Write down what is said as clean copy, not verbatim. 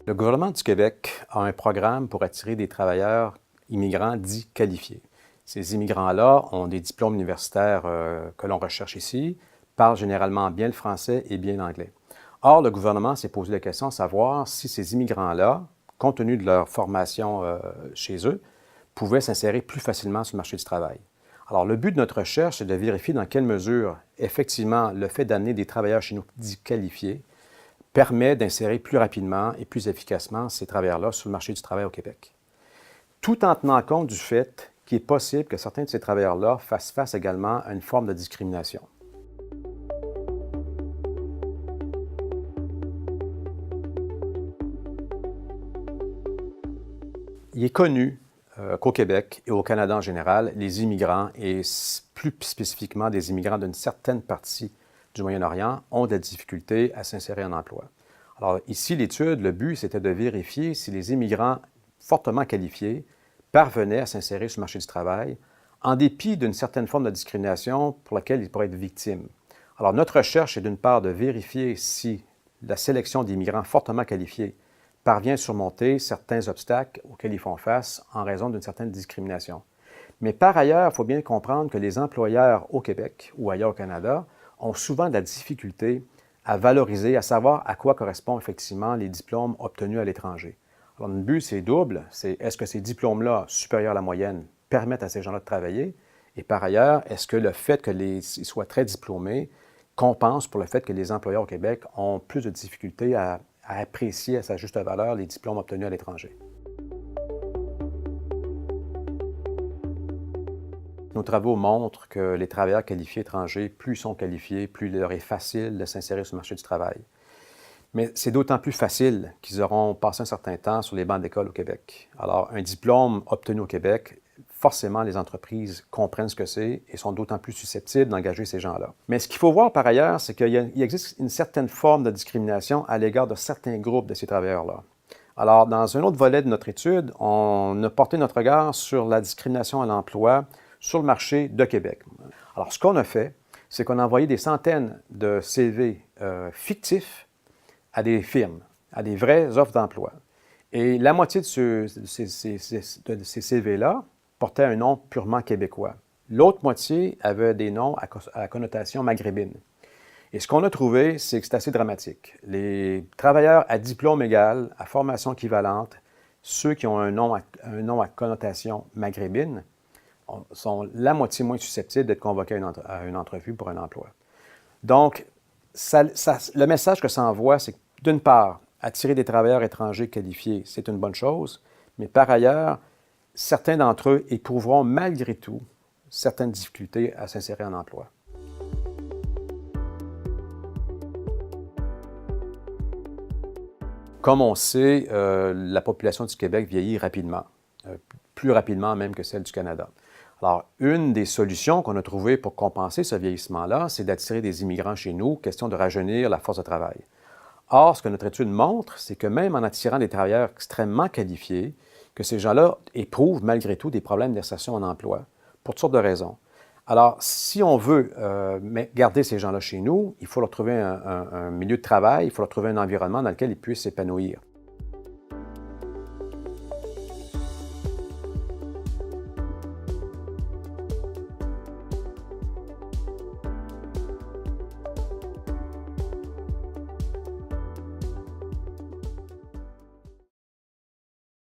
Le gouvernement du Québec a un programme pour attirer des travailleurs immigrants dits qualifiés. Ces immigrants-là ont des diplômes universitaires que l'on recherche ici, parlent généralement bien le français et bien l'anglais. Or, le gouvernement s'est posé la question de savoir si ces immigrants-là, compte tenu de leur formation chez eux, pouvaient s'insérer plus facilement sur le marché du travail. Alors, le but de notre recherche, c'est de vérifier dans quelle mesure, effectivement, le fait d'amener des travailleurs chez nous dits qualifiés permet d'insérer plus rapidement et plus efficacement ces travailleurs-là sur le marché du travail au Québec, tout en tenant compte du fait qu'il est possible que certains de ces travailleurs-là fassent face également à une forme de discrimination. Il est connu qu'au Québec et au Canada en général, les immigrants, et plus spécifiquement des immigrants d'une certaine partie du Moyen-Orient, ont de la difficulté à s'insérer en emploi. Alors ici, l'étude, le but, c'était de vérifier si les immigrants fortement qualifiés parvenaient à s'insérer sur le marché du travail, en dépit d'une certaine forme de discrimination pour laquelle ils pourraient être victimes. Alors notre recherche est d'une part de vérifier si la sélection d'immigrants fortement qualifiés parvient à surmonter certains obstacles auxquels ils font face en raison d'une certaine discrimination. Mais par ailleurs, il faut bien comprendre que les employeurs au Québec ou ailleurs au Canada ont souvent de la difficulté à valoriser, à savoir à quoi correspondent effectivement les diplômes obtenus à l'étranger. Alors, notre but, c'est double. C'est est-ce que ces diplômes-là, supérieurs à la moyenne, permettent à ces gens-là de travailler? Et par ailleurs, est-ce que le fait qu'ils soient très diplômés compense pour le fait que les employeurs au Québec ont plus de difficultés à apprécier à sa juste valeur les diplômes obtenus à l'étranger? Nos travaux montrent que les travailleurs qualifiés étrangers, plus ils sont qualifiés, plus il leur est facile de s'insérer sur le marché du travail. Mais c'est d'autant plus facile qu'ils auront passé un certain temps sur les bancs d'école au Québec. Alors, un diplôme obtenu au Québec, forcément, les entreprises comprennent ce que c'est et sont d'autant plus susceptibles d'engager ces gens-là. Mais ce qu'il faut voir par ailleurs, c'est qu'il existe une certaine forme de discrimination à l'égard de certains groupes de ces travailleurs-là. Alors, dans un autre volet de notre étude, on a porté notre regard sur la discrimination à l'emploi sur le marché de Québec. Alors, ce qu'on a fait, c'est qu'on a envoyé des centaines de CV fictifs à des firmes, à des vraies offres d'emploi. Et la moitié de ces CV-là portaient un nom purement québécois. L'autre moitié avait des noms à connotation maghrébine. Et ce qu'on a trouvé, c'est que c'est assez dramatique. Les travailleurs à diplôme égal, à formation équivalente, ceux qui ont un nom à connotation maghrébine, sont la moitié moins susceptibles d'être convoqués à une entrevue pour un emploi. Donc, le message que ça envoie, c'est que, d'une part, attirer des travailleurs étrangers qualifiés, c'est une bonne chose, mais par ailleurs, certains d'entre eux éprouveront malgré tout certaines difficultés à s'insérer en emploi. Comme on sait, la population du Québec vieillit rapidement, plus rapidement même que celle du Canada. Alors, une des solutions qu'on a trouvées pour compenser ce vieillissement-là, c'est d'attirer des immigrants chez nous, question de rajeunir la force de travail. Or, ce que notre étude montre, c'est que même en attirant des travailleurs extrêmement qualifiés, que ces gens-là éprouvent malgré tout des problèmes d'insertion en emploi, pour toutes sortes de raisons. Alors, si on veut garder ces gens-là chez nous, il faut leur trouver un milieu de travail, il faut leur trouver un environnement dans lequel ils puissent s'épanouir.